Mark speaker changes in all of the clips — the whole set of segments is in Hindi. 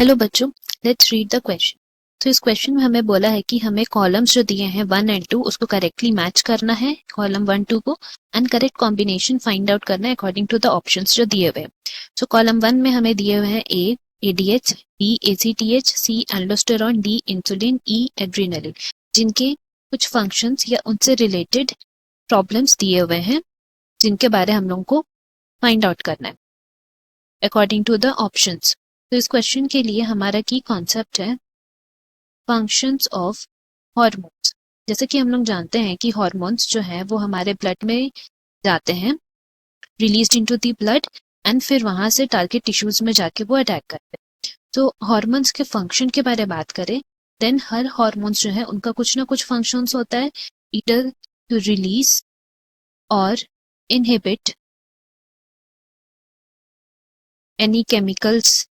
Speaker 1: हेलो बच्चों, लेट्स रीड द क्वेश्चन। तो इस क्वेश्चन में हमें बोला है कि हमें कॉलम्स जो दिए हैं 1 एंड 2 उसको करेक्टली मैच करना है, कॉलम 1 2 को, and correct combination find out करना है अकॉर्डिंग टू द ऑप्शंस जो दिए हुए हैं। तो कॉलम 1 में हमें दिए हुए हैं ए एडीएच, बी एसीटीएच, सी एल्डोस्टेरॉन, डी इंसुलिन, ई एड्रेनालिन, जिनके कुछ फंक्शंस या उनसे रिलेटेड प्रॉब्लम्स दिए हुए हैं जिनके बारे हम लोगों को फाइंड आउट करना है अकॉर्डिंग टू द ऑप्शंस। तो इस क्वेश्चन के लिए हमारा की कॉन्सेप्ट है फंक्शंस ऑफ हॉर्मोन्स। जैसे कि हम लोग जानते हैं कि हॉर्मोन्स जो हैं वो हमारे ब्लड में जाते हैं, released into the blood, and फिर वहां से टारगेट टिश्यूज में जाके वो अटैक करते हैं। तो हॉर्मोन्स के फंक्शन के बारे में बात करें, देन हर हॉर्मोन्स जो है उनका कुछ ना कुछ फंक्शंस होता है, ईदर टू रिलीज और इनहिबिट एनी केमिकल्स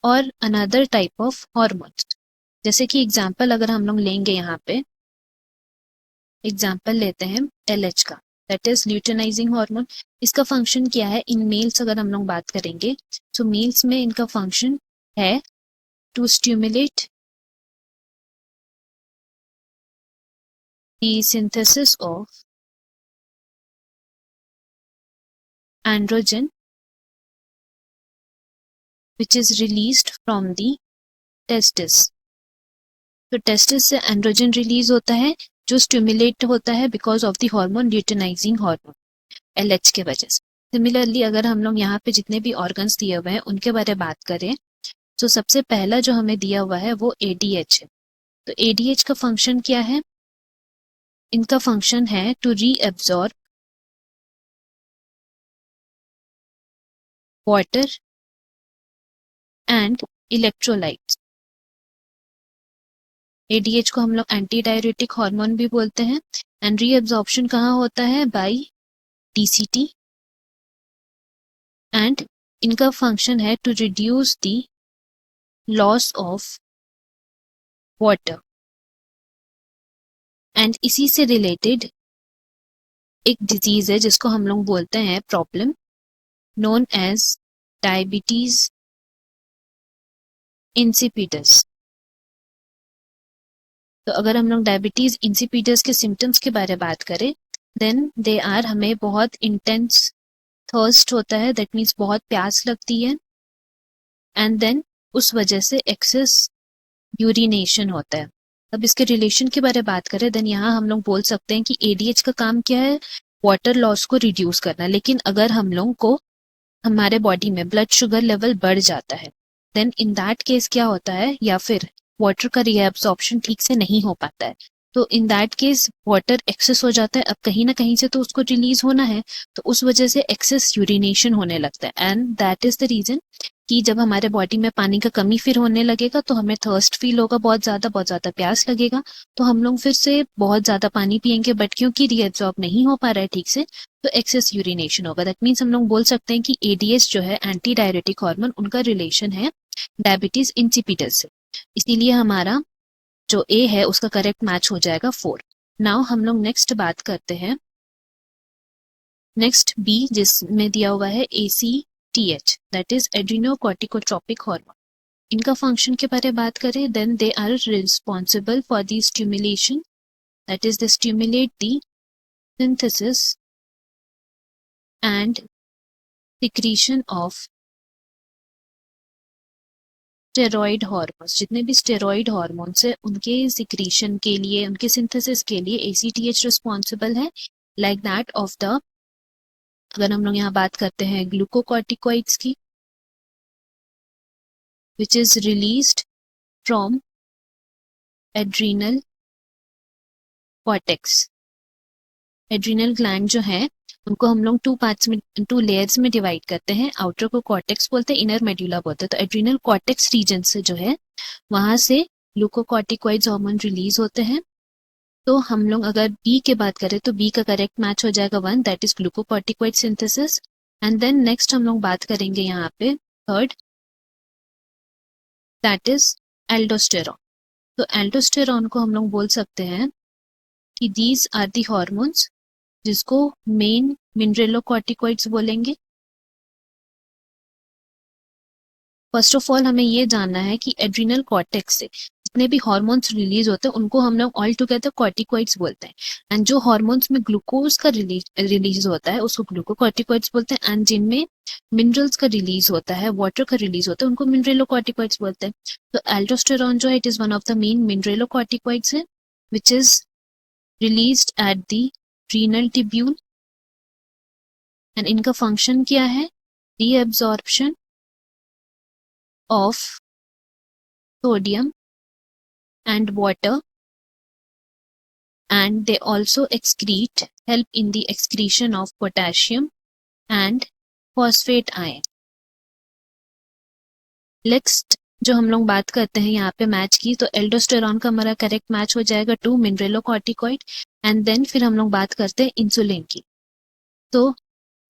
Speaker 1: और अनदर टाइप ऑफ हॉर्मोन्स। जैसे कि एग्जाम्पल अगर हम लोग लेंगे, यहाँ पे एग्जाम्पल लेते हैं LH का, दैट इज ल्यूटेनाइजिंग हार्मोन। इसका फंक्शन क्या है इन मेल्स अगर हम लोग बात करेंगे, तो मेल्स में इनका फंक्शन है to stimulate the synthesis of androgen which is released from the testis. तो टेस्टिस से एंड्रोजन रिलीज होता है जो स्टिमुलेट होता है because of the hormone luteinising hormone LH के वजह से। सिमिलरली अगर हम लोग यहाँ पे जितने भी ऑर्गन्स दिए हुए हैं उनके बारे में बात करें, तो सबसे पहला जो हमें दिया हुआ है वो ADH है। तो ADH का फंक्शन क्या है? इनका फंक्शन है to reabsorb water and electrolytes. ADH को हम लोग एंटी डायरेटिक हार्मोन भी बोलते हैं, एंड रीअब्सॉर्प्शन कहाँ होता है? बाय DCT, एंड इनका फंक्शन है to reduce the loss of water. And इसी से रिलेटेड एक डिजीज है जिसको हम लोग बोलते हैं problem known as diabetes insipidus. तो अगर हम लोग डायबिटीज इंसिपिडस के सिम्टम्स के बारे में बात करें, देन दे आर, हमें बहुत इंटेंस थर्स्ट होता है, दैट मीन्स बहुत प्यास लगती है, एंड देन उस वजह से एक्सेस यूरिनेशन होता है। अब इसके रिलेशन के बारे में बात करें, देन यहाँ हम लोग बोल सकते हैं कि ADH का काम क्या है? वाटर लॉस को रिड्यूस करना। लेकिन अगर हम लोग को हमारे बॉडी में ब्लड शुगर लेवल बढ़ जाता है, देन इन दैट केस क्या होता है, या फिर वाटर का रीअब्सॉर्प्शन ठीक से नहीं हो पाता है, तो in that case water excess हो जाता है। अब कहीं ना कहीं से तो उसको रिलीज होना है, तो उस वजह से एक्सेस यूरिनेशन होने लगता है, and that is the reason कि जब हमारे बॉडी में पानी का कमी फिर होने लगेगा तो हमें थर्स्ट फील होगा, बहुत ज्यादा प्यास लगेगा, तो हम लोग फिर से बहुत ज्यादा पानी पियेंगे, बट क्योंकि रीअब्सॉर्ब नहीं हो पा रहा है ठीक से, तो एक्सेस यूरिनेशन होगा। दैट मीन्स हम लोग बोल सकते हैं कि ADH जो है एंटी डायरेटिक हार्मोन, उनका रिलेशन है डायबिटीज इंसिपिडस से। इसीलिए हमारा जो A है उसका करेक्ट मैच हो जाएगा 4। नाउ हम लोग नेक्स्ट बात करते हैं नेक्स्ट B, जिसमें दिया हुआ है ACTH, that is adrenocorticotropic hormone. इनका फंक्शन के बारे में बात करें, then they are responsible for the stimulation, that is they stimulate the synthesis and secretion of steroid hormones. जितने भी स्टेरॉइड हार्मोन्स है उनके सिक्रीशन के लिए, उनके सिंथेसिस के लिए ACTH रिस्पॉन्सिबल है, लाइक दैट ऑफ द, अगर हम लोग यहाँ बात करते हैं ग्लूकोकॉर्टिकॉइड्स की, विच is released from adrenal cortex. Adrenal gland जो है उनको हम लोग 2 पार्ट्स में, 2 लेयर्स में डिवाइड करते हैं। आउटर को कॉर्टेक्स बोलते हैं, इनर मेड्यूला बोलते हैं। तो एड्रीनल कॉर्टेक्स रीजन से जो है वहां से ग्लूकोकॉर्टिकॉइड्स हार्मोन रिलीज होते हैं। तो हम लोग अगर B की बात करें तो B का करेक्ट मैच हो जाएगा 1, that is glucocorticoid synthesis. And then next हम लोग बात करेंगे यहाँ पे थर्ड, दैट इज एल्डोस्टेरॉन। तो एल्डोस्टेरॉन को हम लोग बोल सकते हैं कि दीज आर दी हॉर्मोन्स, जिसको मेन मिनरेलोकॉर्टिकॉइड्स बोलेंगे। फर्स्ट ऑफ ऑल हमें ये जानना है कि एड्रिनल कॉर्टेक्स से जितने भी हॉर्मोन्स रिलीज होते हैं उनको हम लोग ऑल टुगेदर कॉर्टिकॉइड्स बोलते हैं। एंड जो हॉर्मोन्स में ग्लूकोज का रिलीज होता है उसको ग्लूकोकॉर्टिकॉइड्स बोलते हैं। एंड जिनमें मिनरल्स का रिलीज होता है, वाटर का रिलीज होता है, उनको मिनरेलोकॉर्टिकॉइड्स बोलते हैं। तो एल्डोस्टेरॉन जो है it is one of the main mineralocorticoids है which is released at the renal tubule. And इनका फंक्शन क्या है? Reabsorption of sodium and water, and they also help in the excretion of potassium and phosphate ion. Next जो हम लोग बात करते हैं यहाँ पे मैच की, तो एल्डोस्टेरॉन का हमारा करेक्ट मैच हो जाएगा टू मिनरेलोकॉर्टिकॉइड। एंड देन फिर हम लोग बात करते हैं इंसुलिन की। तो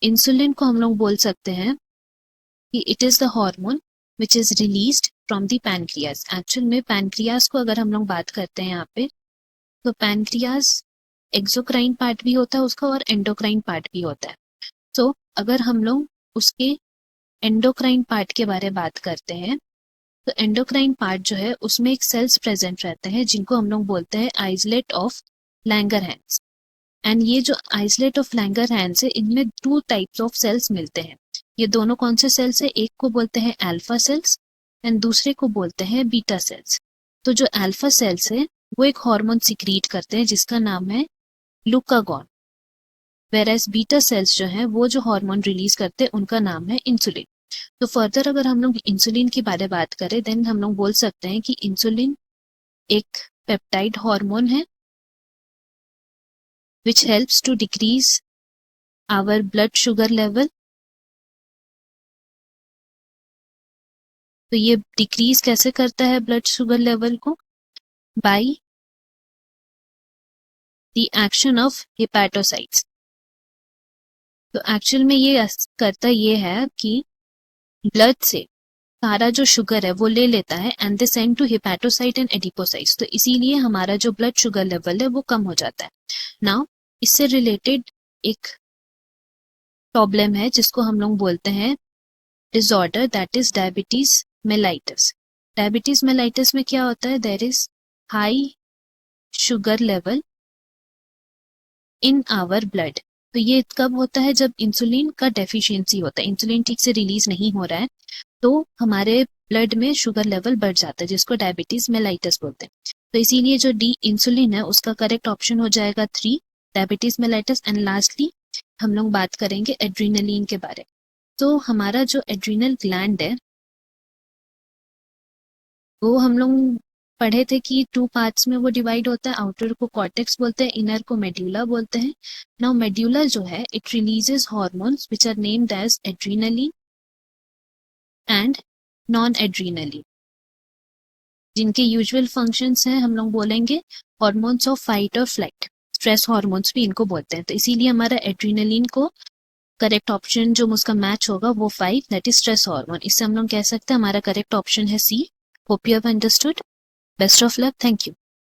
Speaker 1: इंसुलिन को हम लोग बोल सकते हैं कि it is the hormone which is released from the pancreas. Actual में पैनक्रियाज को अगर हम लोग बात करते हैं यहाँ पे, तो पैनक्रियाज एक्सोक्राइन पार्ट भी होता है उसका और एंडोक्राइन पार्ट भी होता है। तो अगर हम लोग उसके एंडोक्राइन पार्ट के बारे में बात करते हैं, तो एंडोक्राइन पार्ट जो है उसमें एक सेल्स प्रेजेंट रहते हैं जिनको हम लोग बोलते हैं आइसोलेट ऑफ लैंगरहैंस। एंड ये जो आइसोलेट ऑफ लैंगरहैंस है इनमें 2 टाइप्स ऑफ सेल्स मिलते हैं। ये दोनों कौन से सेल्स है? एक को बोलते हैं अल्फा सेल्स एंड दूसरे को बोलते हैं बीटा सेल्स। तो जो अल्फा सेल्स है वो एक हार्मोन सिक्रीट करते हैं जिसका नाम है ग्लूकागॉन, वेरएस बीटा सेल्स जो है वो जो हार्मोन रिलीज करते हैं उनका नाम है इंसुलिन। तो फर्दर अगर हम लोग इंसुलिन के बारे में बात करें देन हम लोग बोल सकते हैं कि इंसुलिन एक पेप्टाइड हार्मोन है which helps to decrease our blood sugar level. तो ये डिक्रीज कैसे करता है ब्लड शुगर लेवल को? By the action of hepatocytes. तो एक्चुअल में ये करता ये है कि ब्लड से सारा जो शुगर है वो ले लेता है and they send to hepatocyte and adipocytes. तो इसीलिए हमारा जो ब्लड शुगर लेवल है वो कम हो जाता है। नाउ इससे रिलेटेड एक प्रॉब्लम है जिसको हम लोग बोलते हैं disorder, that is diabetes mellitus. Diabetes mellitus में क्या होता है? There is high sugar level in our blood. तो ये कब होता है? जब इंसुलिन का डेफिशिएंसी होता है, इंसुलिन ठीक से रिलीज नहीं हो रहा है तो हमारे ब्लड में शुगर लेवल बढ़ जाता है जिसको डायबिटीज मेलाइटस बोलते हैं। तो इसीलिए जो डी इंसुलिन है उसका करेक्ट ऑप्शन हो जाएगा 3, डायबिटीज मेलाइटस। एंड लास्टली हम लोग बात करेंगे एड्रीनलिन के बारे में। तो हमारा जो एड्रीनल ग्लैंड है वो हम लोग पढ़े थे कि 2 पार्ट्स में वो डिवाइड होता है। आउटर को कॉर्टेक्स बोलते हैं, इनर को मेड्यूला बोलते हैं। नाउ मेड्यूला जो है it releases hormones which are named as adrenaline and non adrenaline, जिनके यूजुअल फंक्शंस हैं हम लोग बोलेंगे हार्मोन्स ऑफ फाइट और फ्लाइट, स्ट्रेस हार्मोन्स भी इनको बोलते हैं। तो इसीलिए हमारा एड्रीनलिन को करेक्ट ऑप्शन जो उसका मैच होगा वो 5, दैट इज स्ट्रेस हार्मोन। इससे हम लोग कह सकते हैं हमारा करेक्ट ऑप्शन है C. Hope you have understood. Best of luck, thank you.